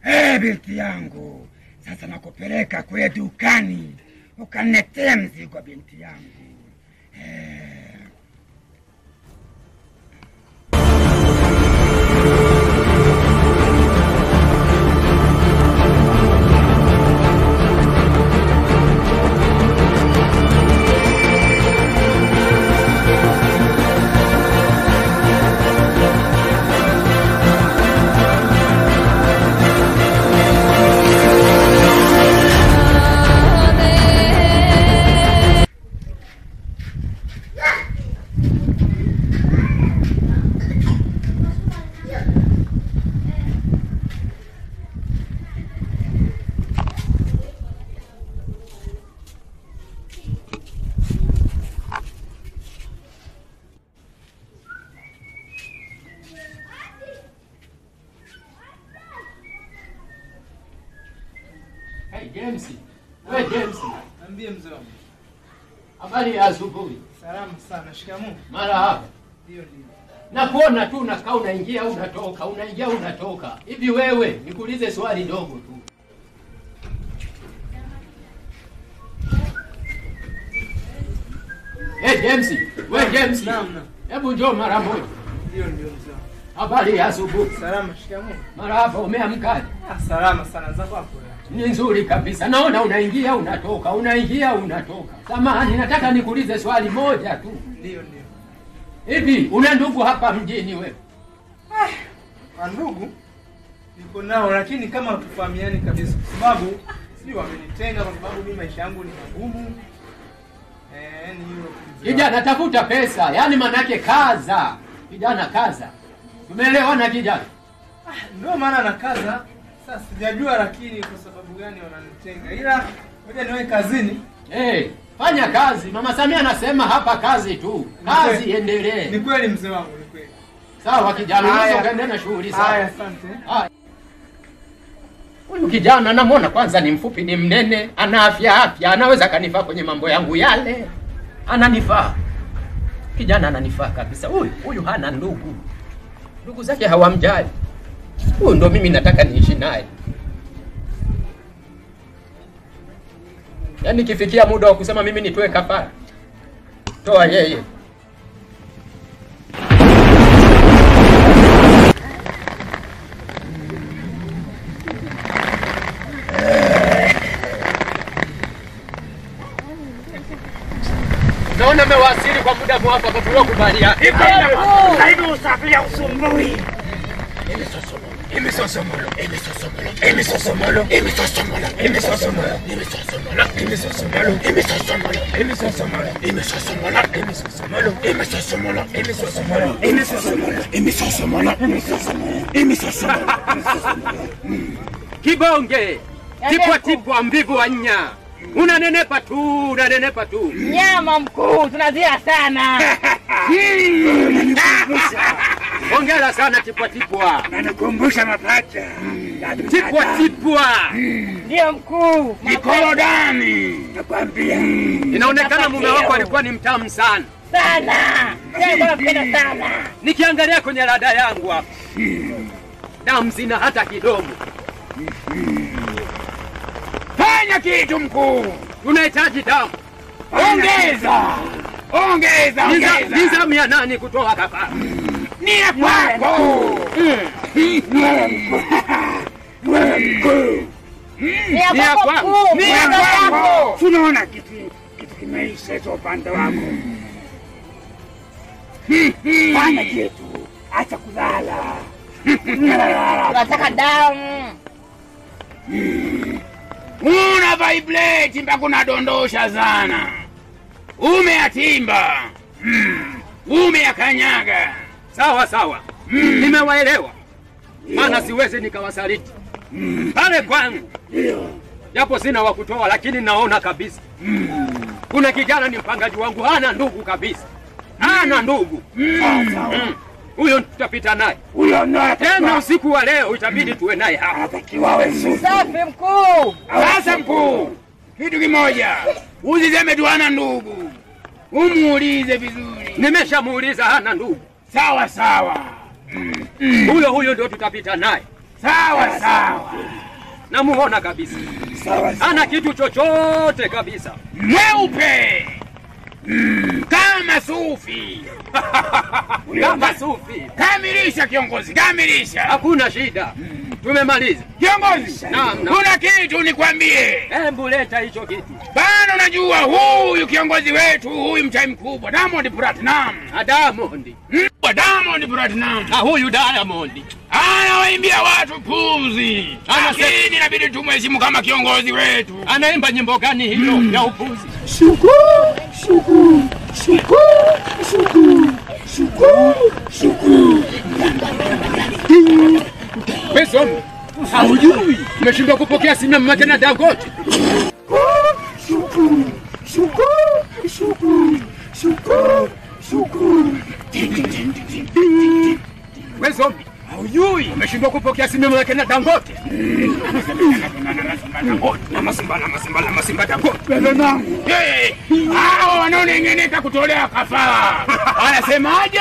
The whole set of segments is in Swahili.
Binti yangu, sasa nakupeleka kule dukani ukaniletea mzigo binti yangu. James. Wewe James. Niambie mzee wangu. Habari ya asubuhi. Salama sana. Shikamoo. Marahaba. Ndio. Nakuona tu unakaa unaingia unatoka, unaingia unatoka. Hivi wewe nikuulize swali dogo tu. James. Wewe James. Naam. Hebu njoo mara moja. Ndio mzee. Habari ya asubuhi. Salama. Shikamoo. Marahaba, umeamkaje? Salama sana. Za kwako? Ni nzuri kabisa. Naona unaingia unatoka, unaingia unatoka. Samahani, nataka nikuulize swali moja tu. Ndio. Hivi una ndugu hapa mjini wewe? Ndugu niko nao, lakini kama hatufahamiani kabisa, kwa sababu sio wamenitenga, kwa sababu mimi maisha yangu ni magumu. Ni hilo. Kijana tafuta pesa, yani manake kaza. Kijana kaza. Tumeelewana kijana? Ndio maana na kaza. Sasa sijajua lakini kwa sababu gani wananitenga. Ila ngoja niwe kazini. Fanya kazi. Mama Samia anasema hapa kazi tu. Kazi iendelee. Ni kweli mzee wangu, ni kweli. Sawa kijana, unaweza kuendelea na shughuli sawa. Haya, asante. Huyu kijana namuona kwanza ni mfupi, ni mnene, ana afya, anaweza kanifaa kwenye mambo yangu yale. Ananifaa. Kijana ananifaa kabisa. Huyu hana ndugu. Ndugu zake hawamjali. Huyu ndo mimi nataka niishi naye. Yaani kifikia muda wa kusema mimi nitoe kafara, toa yeye. Naona mewasili kwa muda mwafaka tuliokubalia. Karibu usafiri usumbui. Kibonge, tipwa mbivu wa nya. Unanenepa tu. Nyama mkuu, tunazia sana. Hongera sana tipwa. Nakukumbusha mapacha. Tipwa. Ndio mkuu. Mikorodani. Nakwambia. Inaonekana mume wako alikuwa ni mtamu sana. Sana. Sasa napenda sana. Nikiangalia kwenye rada yangu hapa. Damu zina hata kidogo. Fanya kitu mkuu. Tunahitaji damu. Ongeza. Nizamu ya nani kutoa kafara? Ni ya kwako. Ni ya kwako. Tunaona kitu kimeisha cha upande wako. Fanya kitu. Acha kulala. Tunataka damu. Una vibrate mpaka unadondosha sana. Umeyatimba. Umeyakanyaga. Sawa. Nimewaelewa. Maana siwezi nikawasaliti. Pale kwangu. Japo sina wa kutoa lakini naona kabisa. Kuna kijana ni mpangaji wangu, hana ndugu kabisa. Hana ndugu. Huyo tutapita naye. Tena usiku wa leo itabidi tuwe naye hapa. Safi mkuu. Sasa mkuu, kitu kimoja. Usiseme tu hana ndugu. Umuulize vizuri. Nimeshamuuliza hana ndugu. Sawa. Huyo ndio tutapita naye. Sawa sawa. Namuona kabisa. Sawa. Ana kitu chochote kabisa. Mweupe. Kama sufi. Kama sufi. Kamilisha kiongozi, kamilisha. Hakuna shida. Tumemaliza. Kiongozi. Naam. Kuna kitu nikwambie. Hebu leta hicho kitu. Bana unajua huyu kiongozi wetu, huyu mchai mkubwa, Diamond Platinum. Diamond. Diamond Platinum. Huyu Diamond. Anawaimbia watu puzi. Lakini inabidi tumheshimu kama kiongozi wetu. Anaimba nyimbo gani hiyo ya upuzi? Shukuru, shukuru, shukuru, shukuru, shukuru, shukuru. Pesa. Haujui. Umeshindwa kupokea simu ya mama na Dangote. Shukuru, shukuru, shukuru, shukuru, shukuru. Pesa. Haujui. Umeshindwa kupokea simu ya mama na Dangote. Masimba Dangote. Hao wanaonengeneka kutolea kafara. Anasemaje?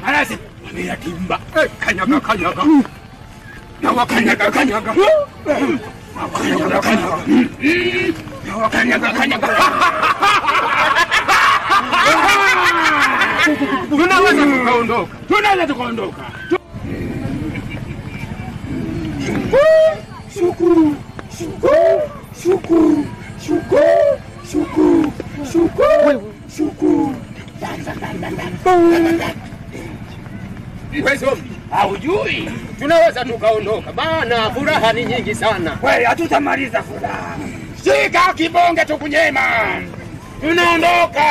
Anasema Ameyatimba. Kanyaga. Na wakanyaga. Tunaweza tukaondoka. Shukuru, shukuru, shukuru, shukuru, shukuru, shukuru, shukuru. Wewe haujui. Tunaweza tukaondoka. Bana furaha ni nyingi sana. Wewe hatutamaliza furaha. Shika kibonge tukunyema. Tunaondoka.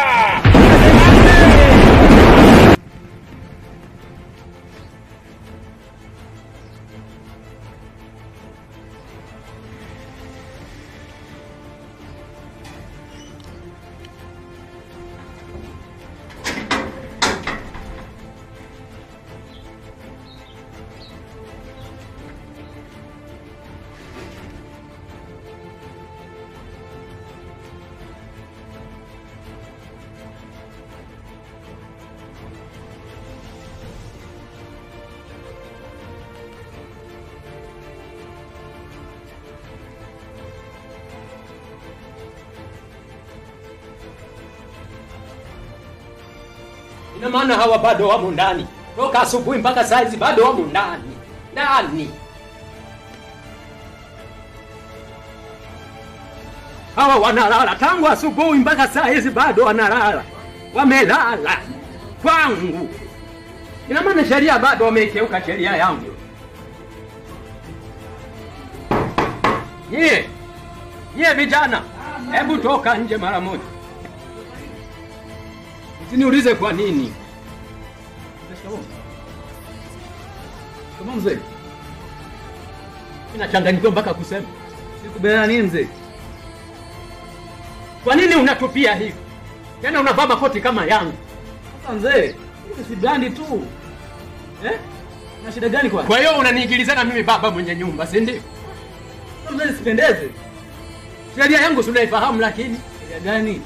Ina maana hawa bado wamo ndani. Toka asubuhi mpaka saa hizi bado wamo ndani. Ndani. Hawa wanalala tangu asubuhi mpaka saa hizi bado wanalala. Wamelala kwangu. Ina maana sheria bado wamekeuka sheria yangu. Nyie vijana, hebu toka nje mara moja. Usiniulize kwa nini. Kama mzee. Ninachanganyikiwa mpaka kusema. Sikubaliana nini mzee? Kwa nini unatupia hivi? Tena unavaa makoti kama yangu. Sasa mzee, hii si brandi tu. Na shida gani kwa? Kwa hiyo unaniingilizana mimi baba mwenye nyumba, si ndio? Sasa mzee sipendeze. Sheria yangu unaifahamu lakini Sheria gani?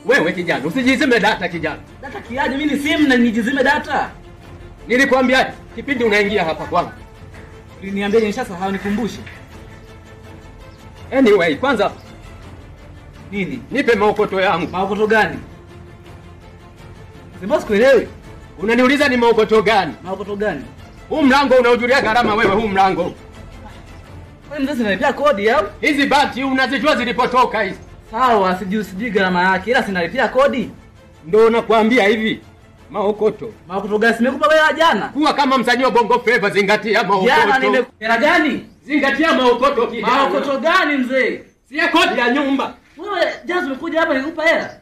Wewe kijana, usijizime data kijana. Data kiaje mimi ni simu na nijizime data? Nilikwambia kipindi unaingia hapa kwangu. Uliniambia nishasahau nikumbushe. Anyway, kwanza Nini? nipe maokoto yangu. Maokoto gani? Sema sikuelewi. Unaniuliza ni maokoto gani? Maokoto gani? Huu mlango unaujulia gharama wewe huu mlango. Wewe mzee sinalipia kodi au? Hizi bati unazijua zilipotoka hizi. Sawa, sijui gharama yake ila sinalipia kodi. Ndio nakwambia hivi. Maokoto. Maokoto gani simekupa wewe jana? Kuwa kama msanii wa Bongo Flava zingatia maokoto. Jana nimekupa gani? Zingatia maokoto kijana. Maokoto gani mzee? Si ya kodi ya nyumba. Wewe jana umekuja hapa nikupa hela?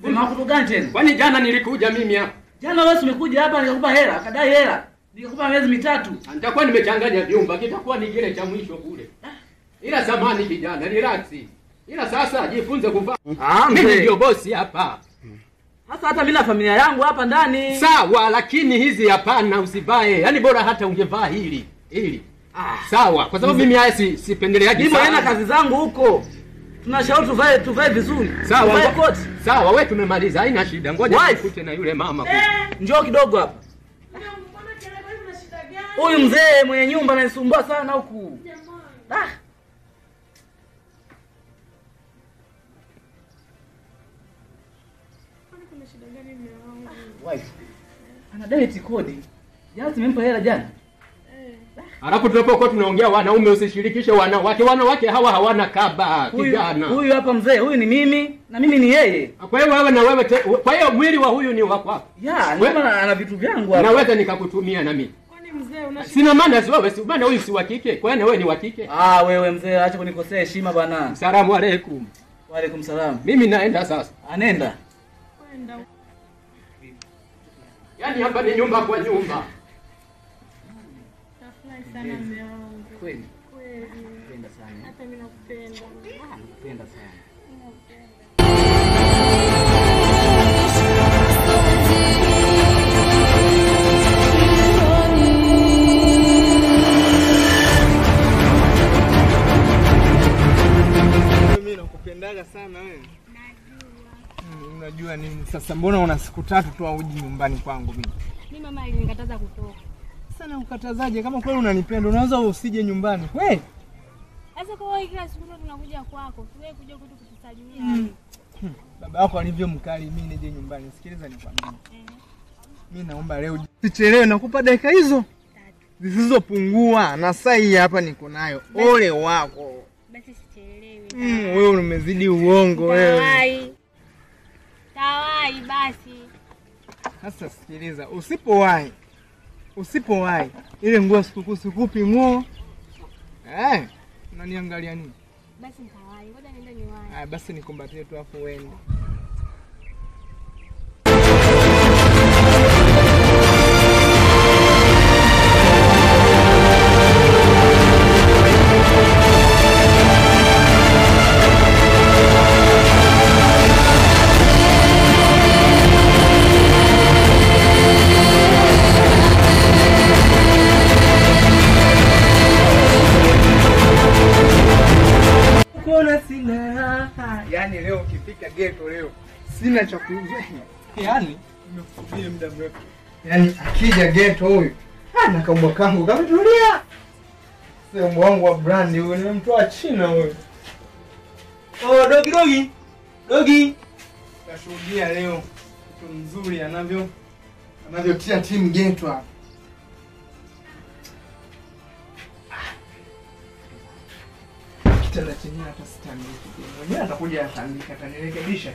Maokoto gani tena? Kwani jana nilikuja mimi hapa? Jana wewe umekuja hapa nikakupa hela, akadai hela. Nikakupa miezi mitatu. Nitakuwa nimechanganya vyumba, kitakuwa ni kile cha mwisho kule. Ila zamani kijana, relax. Ila sasa jifunze kuvaa. Mimi ndio bosi hapa. Sasa hata mimi na familia yangu hapa ndani. Sawa, lakini hizi hapana usivae. Yaani bora hata ungevaa hili. Sawa, kwa sababu mimi haya sipendeleaje sana. Mimi naenda kazi zangu huko. Tunashauri tuvae vizuri. Sawa, tuvae koti. Sawa, wewe tumemaliza, haina shida. Ngoja nikute na yule mama. Njoo kidogo hapa. Huyu mzee mwenye nyumba ananisumbua sana huku. Kuna shida gani mume wangu? Wife. Anadai kodi. Jana tumempa hela jana. Alafu tunapokuwa tunaongea wanaume usishirikishe wanawake. Wanawake hawa hawana kaba kijana. Huyu hapa mzee, huyu ni mimi na mimi ni yeye. Kwa hiyo wewe na wewe kwa hiyo mwili wa huyu ni wako hapo. Mbona ana vitu vyangu hapa. Naweza nikakutumia na mimi. Kwani mzee una Sina maana wewe, si maana huyu si wa kike. Kwa hiyo wewe ni wa kike. Wewe mzee acha kunikosea heshima bwana. Asalamu alaykum. Wa alaykum salam. Mimi naenda sasa. Anenda. kwenda? Yaani hapa ni nyumba kwa nyumba. Nafurahi sana mume wangu. Kweli. Kweli. Napenda sana. Hata mimi nakupenda. Napenda sana. Mimi nakupendaga sana wewe. Unajua nini? Sasa mbona una siku 3 tu auji nyumbani kwangu mimi? Mimi mama alinikataza kutoka. Sana ukatazaje? Kama kweli unanipenda, unaweza usije nyumbani. Wewe. Sasa kwa hiyo kila siku tunakuja kwako. Wewe kuja kwetu kutusalimia. Baba yako alivyo mkali, mimi nije nyumbani. Sikiliza nikwambie. Mimi naomba leo sichelewe, nakupa dakika hizo zisizopungua na saa hii hapa niko nayo. Ole wako. Basi sichelewi. Wewe umezidi uongo wewe. Tawai basi. Sasa sikiliza, usipowahi ile nguo sikupi nguo. Unaniangalia nini? Basi nitawai. Ngoja niende niwahi. Basi nikumbatie tu afu uende. Yaani leo ukifika ghetto leo sina cha kuuza. Yaani nimekusubiria muda mrefu. Yaani akija ghetto huyu na kambwa kangu kametulia. Sio wangu wa brand huyu, ni mtu wa China huyu. Dogi. Tashuhudia leo mtu mzuri anavyotia timu ghetto hapa. Kitanda chenyewe hata sitandiki. Mwenyewe atakuja atandika, atanirekebisha.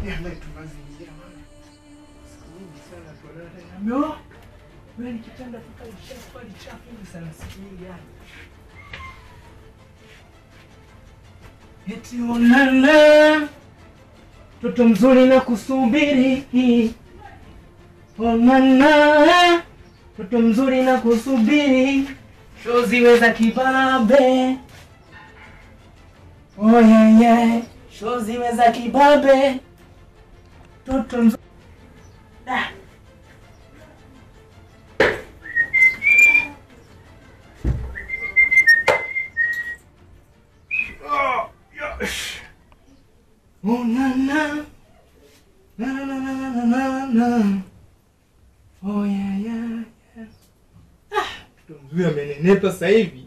Ndio tumazingira mama. Siku nyingi sana tunaona tena. Wewe ni kitanda tukaisha pale chafu sana siku nyingi yani. Eti onana. Toto mzuri na kusubiri. Onana. Toto mzuri na kusubiri. Shoziwe za kibabe. Oh yeah. Shoziwe za kibabe. Toto nzuri. Oh, yes. Oh na na. Na. Oh yeah. Mzuri amenenepa sasa hivi.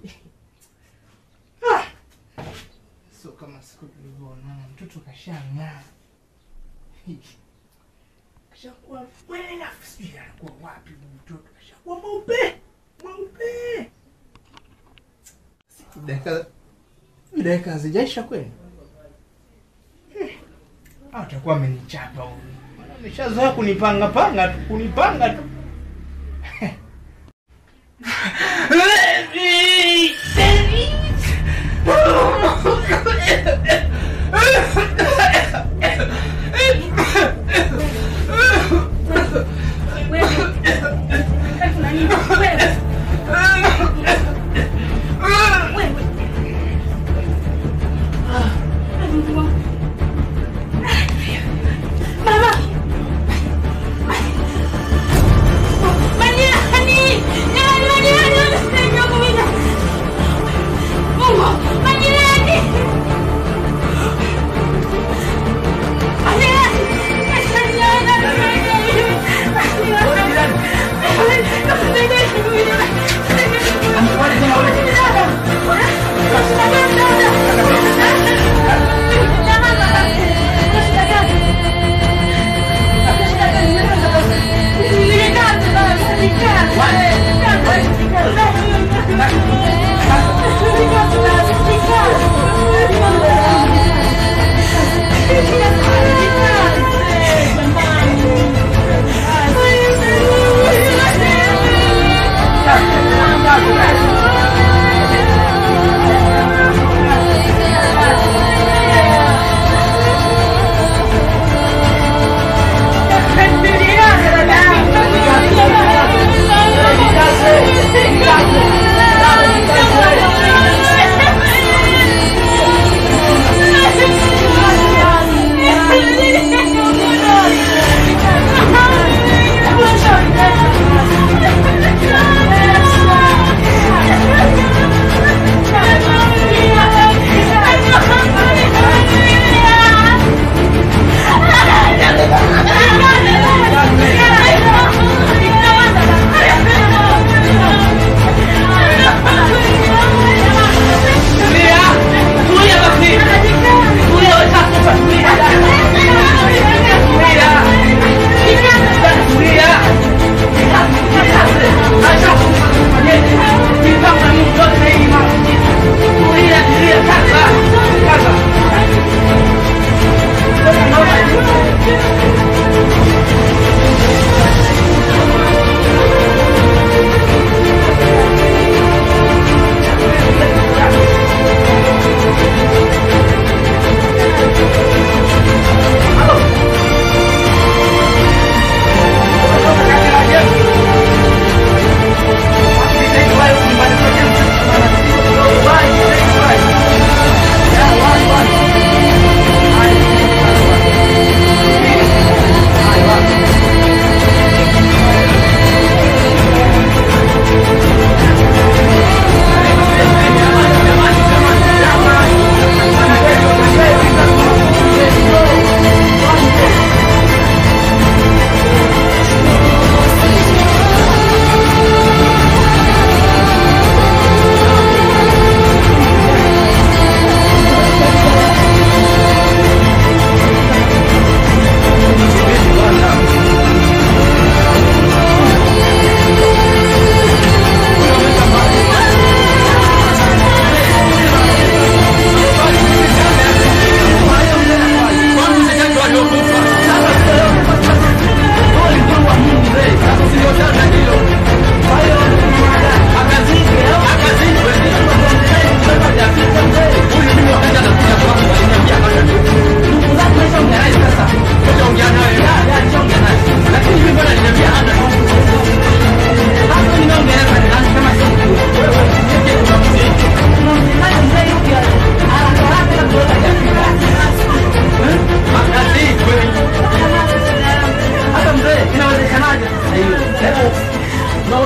Sio kama siku tulivyoona mtoto kashang'aa. Kashakuwa wewe afisi anakuwa wapi mtoto? Kashakuwa mweupe. Dakika zijaisha kweli. Atakuwa amenichapa huyu. Ameshazoea kunipanga tu.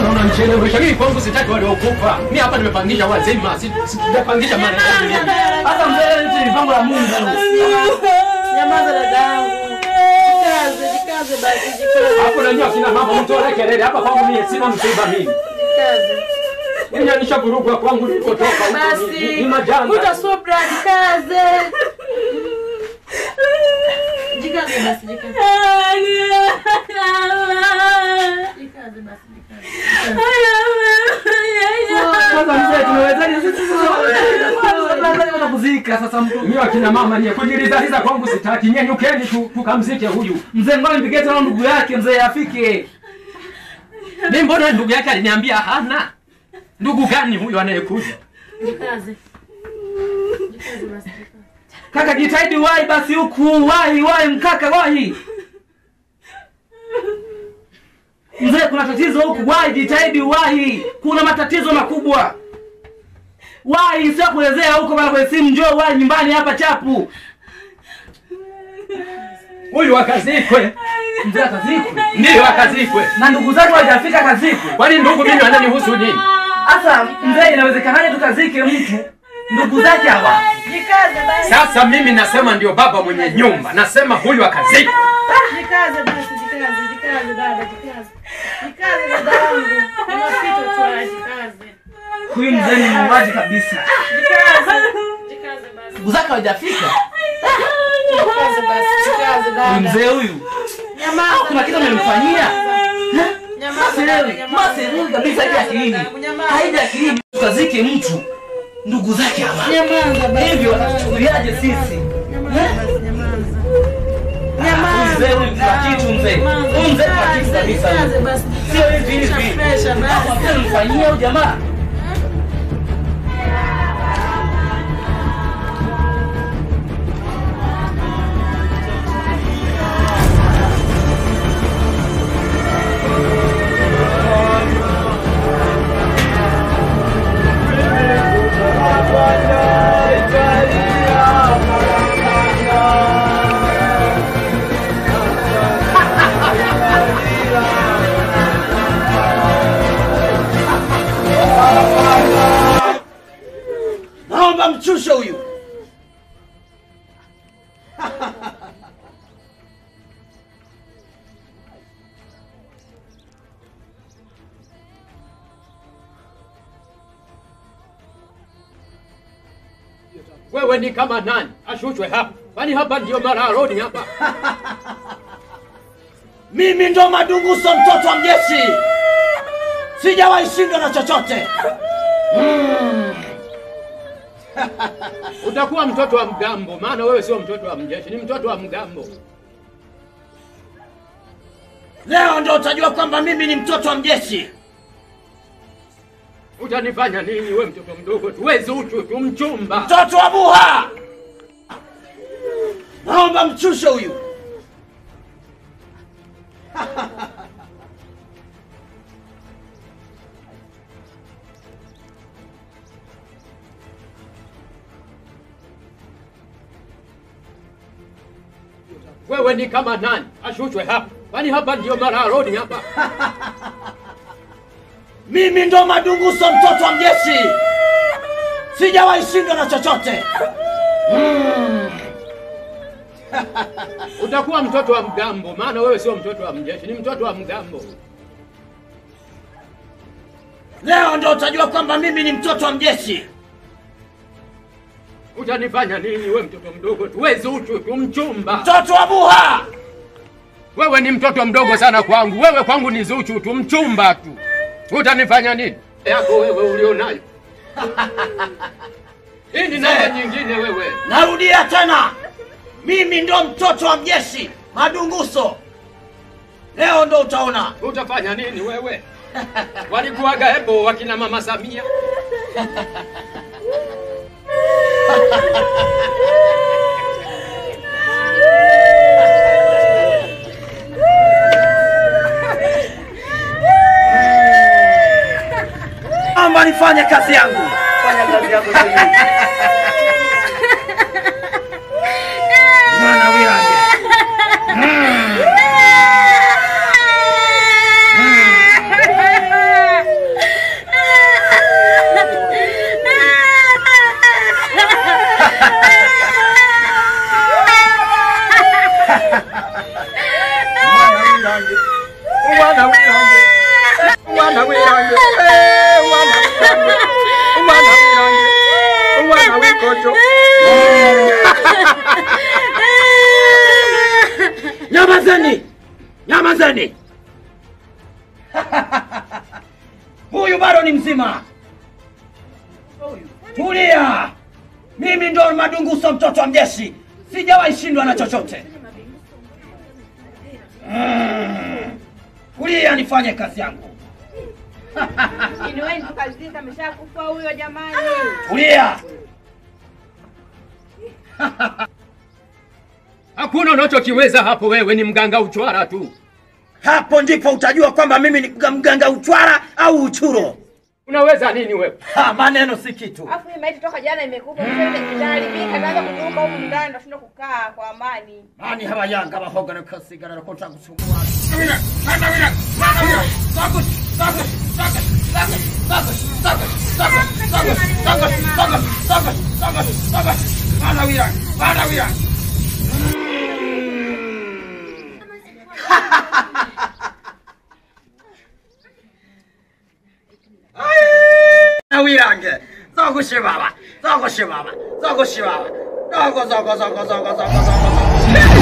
Mbona unanichelewesha? Mimi kwangu sitaki waliokufa. Mimi hapa nimepangisha wazima. Sijapangisha maana yake. Hata mzee ni mipango ya Mungu. Nyamaza dadangu. Jikaze basi jikaze. Hapo na nyinyi kina mama mtoe kelele hapa kwangu mimi sina msiba mimi. Jikaze. Mimi nishavuruga kwangu nilikotoka huko. Basi. Ni majanga. Utasopra jikaze. Jikaze basi jikaze. Jikaze basi jikaze. Sasa mzee tumewezaje sisi sasa kuzika sasa mtu. Mimi akina mama ni kujilizaliza kwangu sitaki. Nyenyukeni tukamzike huyu. Mzee ngoja nipigie tena ndugu yake mzee afike. Mimi mbona ndugu yake aliniambia hana? Ndugu gani huyu anayekuja? Jikaze. Jikaze basi jikaze. Kaka jitahidi wahi basi huku, wahi mkaka wahi. Mzee kuna tatizo huku, wahi jitahidi wahi. Kuna matatizo makubwa. Wahi sio kuelezea huko bana kwa simu, njoo wahi nyumbani hapa chapu. Huyu akazikwe. Mzee akazikwe. Ndio akazikwe. Na ndugu zake hawajafika kazikwe. Kwani ndugu mimi wananihusu nini? Sasa mzee inawezekanaje tukazike mtu? Ndugu zake hawa. Jikaze basi. Sasa mimi nasema ndio baba mwenye nyumba. Nasema huyu akazikwe. Jikaze basi jikaze dada jikaze. Jikaze dadangu. Unapita tu jikaze. Huyu mzee ni muuaji kabisa. Jikaze basi. Ndugu zake hawajafika. Jikaze basi jikaze Huyu dada. mzee huyu. Nyamaza. Kuna kitu amemfanyia. Nyamaza. Masi kabisa haija akilini. Haija akilini tukazike mtu. Ndugu zake hawa. Nyamaza basi. Hivyo watatuchukuliaje sisi? Nyamaza. Mzee huyu kuna kitu mzee. Huyu mzee kuna kitu kabisa. Sio hivi. Hapo mfanyia huyu jamaa. Naomba mchushe huyu. Wewe ni kama nani? Ashushwe hapa. Kwani hapa ndio Mararoni hapa? Mimi ndo Madunguso mtoto wa mjeshi. Sijawahi shindwa na chochote. Utakuwa mtoto wa mgambo, maana wewe sio mtoto wa mjeshi, ni mtoto wa mgambo. Leo ndo utajua kwamba mimi ni mtoto wa mjeshi. Utanifanya nini wewe mtoto mdogo tu? Wewe Zuchu tu mchumba. Mtoto wa Buha. Naomba mchushe huyu. Wewe ni kama nani? Ashushwe hapa. Kwani hapa ndio Mararoni hapa? Mimi ndo Madunguso mtoto wa mjeshi. Sijawahi shindwa na chochote. Utakuwa mtoto wa mgambo, maana wewe sio mtoto wa mjeshi, ni mtoto wa mgambo. Leo ndo utajua kwamba mimi ni mtoto wa mjeshi. Utanifanya nini wewe mtoto mdogo tu? Wewe Zuchu tu mchumba. Mtoto wa Buha. Wewe ni mtoto mdogo sana kwangu. Wewe kwangu ni Zuchu tu mchumba tu. Utanifanya nini? Yako wewe ulionayo. Hii ni namba nyingine wewe. Narudia tena. Mimi ndo mtoto wa mjeshi, Madunguso. Leo ndo utaona. Utafanya nini wewe? Walikuwaga hepo wakina Mama Samia. Amba nifanye kazi yangu. Fanya kazi yako sasa. Mwana wirage. Mwana wirange. Mwana wirange. Mwana wirange. Mwana wikoto. Nyamazeni! Nyamazeni! Huyu bado ni mzima. Tulia. Mimi ndo Madunguso, mtoto wa mjeshi. Sijawahi shindwa na chochote. Kulia nifanye kazi yangu. Inueni tukazika, ameshakufa huyo jamani. Kulia. Hakuna unachokiweza hapo, wewe ni mganga uchwara tu. Hapo ndipo utajua kwamba mimi ni mganga uchwara au uchuro. Unaweza nini wewe? Maneno si kitu. Afu hii maiti toka jana imekufa, mzee imeharibika, naanza kutoka huko ndani ndio tunashinda kukaa kwa amani. Mani hawa yanga bahoga na kasigara na kontra kusungua. Wirange, zogo shibaba, zogo shibaba, zogo shibaba, zogo zogo zogo zogo zogo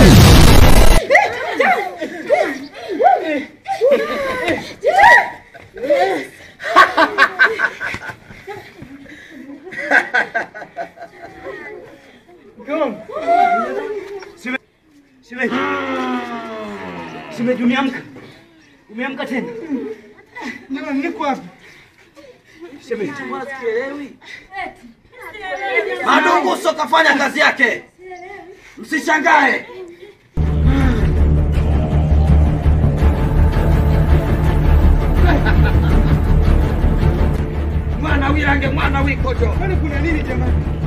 Shemeji, umeamka? Umeamka tena? Niko hapa. Shemeji, mbona sielewi? Madunguso kafanya kazi yake. Msishangae. Mwana wirange, mwana wikojo. Kwani kuna nini jamani?